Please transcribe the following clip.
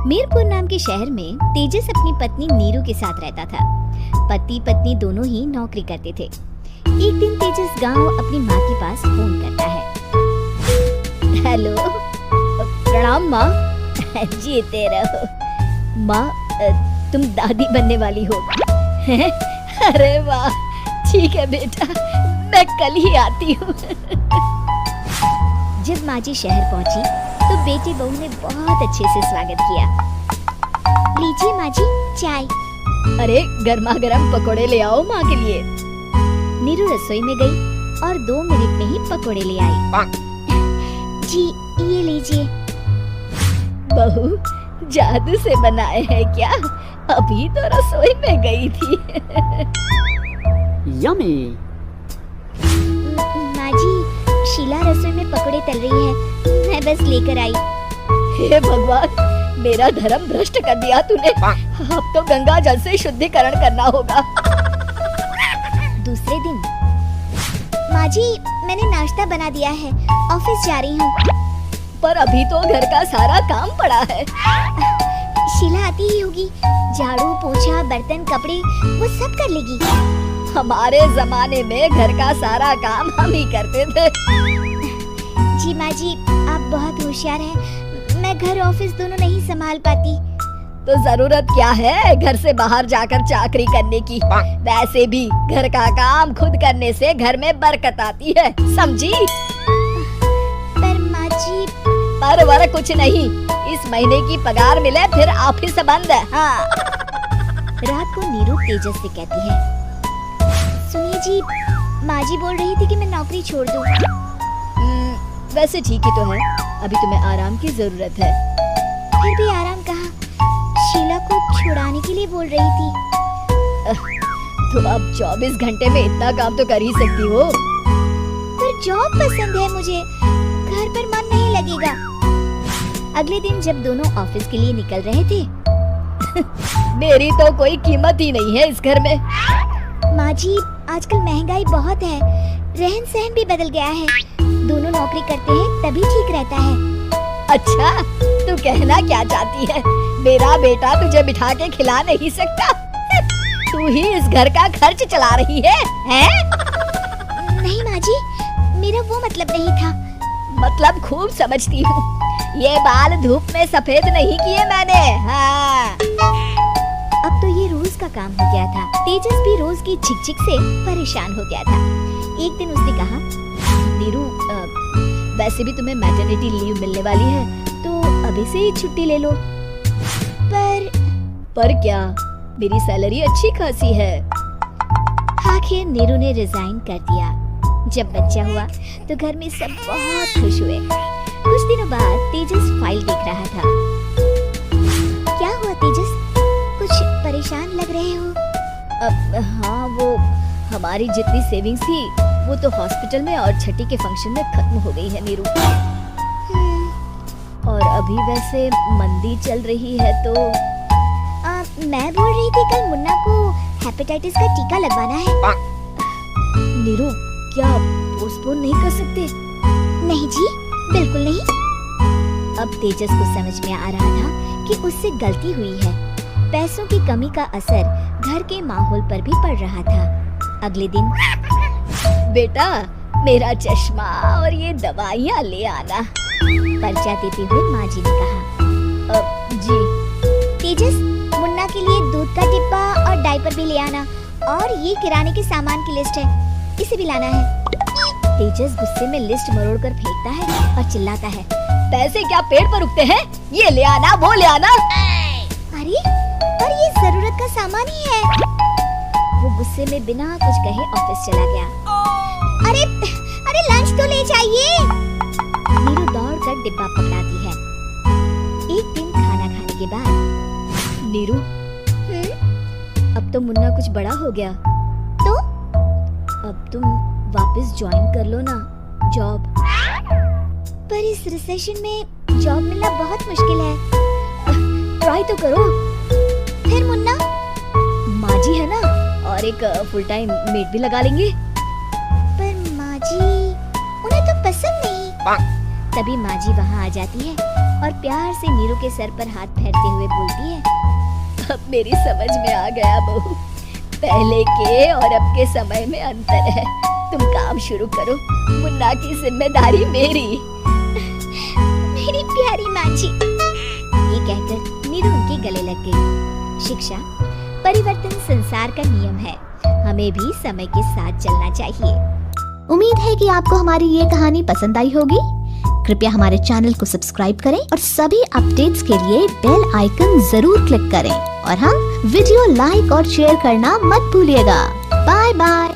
मीरपुर नाम के शहर में तेजस अपनी पत्नी नीरू के साथ रहता था। पति पत्नी दोनों ही नौकरी करते थे। एक दिन तेजस गांव अपनी माँ के पास फोन करता है। हेलो, प्रणाम माँ। जीते रहो माँ, तुम दादी बनने वाली हो। अरे वाह, ठीक है बेटा, मैं कल ही आती हूँ। जब माँ जी शहर पहुँची तो बेटे बहू ने बहुत अच्छे से स्वागत किया। लीजिए माँ जी चाय। अरे गर्मा गर्म पकोड़े ले आओ माँ के लिए। नीरू रसोई में गई और 2 मिनट में ही पकोड़े ले आई। जी ये लीजिए। बहू जादू से बनाए हैं क्या? अभी तो रसोई में गई थी। यम्मी। माँ जी, शीला रसोई में पकोड़े तल रही है, मैं बस लेकर आई। हे भगवान, मेरा धर्म भ्रष्ट कर दिया तूने। अब तो गंगा जल से शुद्धिकरण करना होगा। दूसरे दिन, माँ जी मैंने नाश्ता बना दिया है, ऑफिस जा रही हूँ। पर अभी तो घर का सारा काम पड़ा है। शीला आती ही होगी, झाड़ू पोछा बर्तन कपड़े वो सब कर लेगी। हमारे जमाने में घर का सारा काम हम ही करते थे। जी माँ जी, आप बहुत होशियार हैं, मैं घर ऑफिस दोनों नहीं संभाल पाती। तो जरूरत क्या है घर से बाहर जाकर चाकरी करने की? वैसे भी घर का काम खुद करने से घर में बरकत आती है, समझी? पर माँ जी, पर वर कुछ नहीं, इस महीने की पगार मिले फिर ऑफिस बंद है। हाँ। रात को नीरू तेजस से कहती है, सुनिए जी, माँ जी बोल रही थी कि मैं नौकरी छोड़ दूं। वैसे ठीक ही तो है, अभी तुम्हें आराम की जरूरत है। फिर भी आराम कहाँ, शीला को छुड़ाने के लिए बोल रही थी। तो अब 24 घंटे में इतना काम तो कर ही सकती हो। पर जॉब पसंद है मुझे, घर पर मन नहीं लगेगा। अगले दिन जब दोनों ऑफिस के लिए निकल रहे थे, मेरी तो कोई कीमत ही नहीं है इस घर में। माँ जी, आजकल महंगाई बहुत है, रहन सहन भी बदल गया है। दोनों नौकरी करते हैं तभी ठीक रहता है। अच्छा, तू कहना क्या चाहती है? मेरा बेटा तुझे बिठा के खिला नहीं सकता? तू ही इस घर का खर्च चला रही है, हैं? नहीं माँ जी, मेरा वो मतलब नहीं था। मतलब खूब समझती हूँ, ये बाल धूप में सफेद नहीं किए मैंने। हाँ। अब तो ये रोज का काम हो गया था। तेजस भी रोज की झिक-झिक से परेशान हो गया था। एक दिन उसने कहा, नीरू, वैसे भी तुम्हें मैटरनिटी लीव मिलने वाली है, तो अभी से ही छुट्टी ले लो। पर क्या, मेरी सैलरी अच्छी खासी है। आखिर नीरू ने रिजाइन कर दिया। जब बच्चा हुआ तो घर में सब बहुत खुश हुए। कुछ दिनों बाद तेजस फाइल देख रहा था। क्या हुआ तेजस, कुछ परेशान लग रहे हो? हाँ, वो हमारी जितनी सेविंग्स थी वो तो हॉस्पिटल में और छठी के फंक्शन में खत्म हो गई है नीरू। और अभी वैसे मंदी चल रही है तो मैं बोल रही थी कल मुन्ना को हेपेटाइटिस का टीका लगवाना है। नीरू, क्या पोस्टपोन नहीं कर सकते? नहीं जी, बिल्कुल नहीं। अब तेजस को समझ में आ रहा था कि उससे गलती हुई है। पैसों की कमी का असर घर के माहौल पर भी पड़ रहा था। अगले दिन, बेटा मेरा चश्मा और ये दवाइयाँ ले आना, पर्चा देते हुए माँ जी ने कहा। जी। तेजस, मुन्ना के लिए दूध का डिब्बा और डायपर भी ले आना, और ये किराने के सामान की लिस्ट है, इसे भी लाना है। तेजस गुस्से में लिस्ट मरोड़कर फेंकता है और चिल्लाता है, पैसे क्या पेड़ पर उगते हैं? ये ले आना, वो ले आना। अरे, पर ये जरूरत का सामान ही है। वो गुस्से में बिना कुछ कहे ऑफिस चला गया। अरे लंच तो ले जाइए। नीरू दौड़कर डिब्बा पकड़ाती है। एक दिन खाना खाने के बाद, नीरू, अब तो मुन्ना कुछ बड़ा हो गया, तो अब तुम वापस ज्वाइन कर लो ना जॉब। पर इस रिसेशन में जॉब मिलना बहुत मुश्किल है। ट्राई तो करो। फिर मुन्ना? माँ जी है ना, और एक फुल टाइम मेड भी लगा लेंगे। पर माँ जी, उन्हें तो पसंद नहीं। तभी माँ जी वहाँ आ जाती है और प्यार से नीरू के सर पर हाथ फेरते हुए बोलती है, अब मेरी समझ में आ गया बहू, पहले के और अब के समय में अंतर है। तुम काम शुरू करो, मुन्ना की जिम्मेदारी मेरी। मेरी प्यारी माँ जी। ये कहकर नीरू उनके गले लग गई। शिक्षा, परिवर्तन संसार का नियम है, हमें भी समय के साथ चलना चाहिए। उम्मीद है कि आपको हमारी ये कहानी पसंद आई होगी। कृपया हमारे चैनल को सब्सक्राइब करें और सभी अपडेट्स के लिए बेल आइकन जरूर क्लिक करें और वीडियो लाइक और शेयर करना मत भूलिएगा। Bye bye.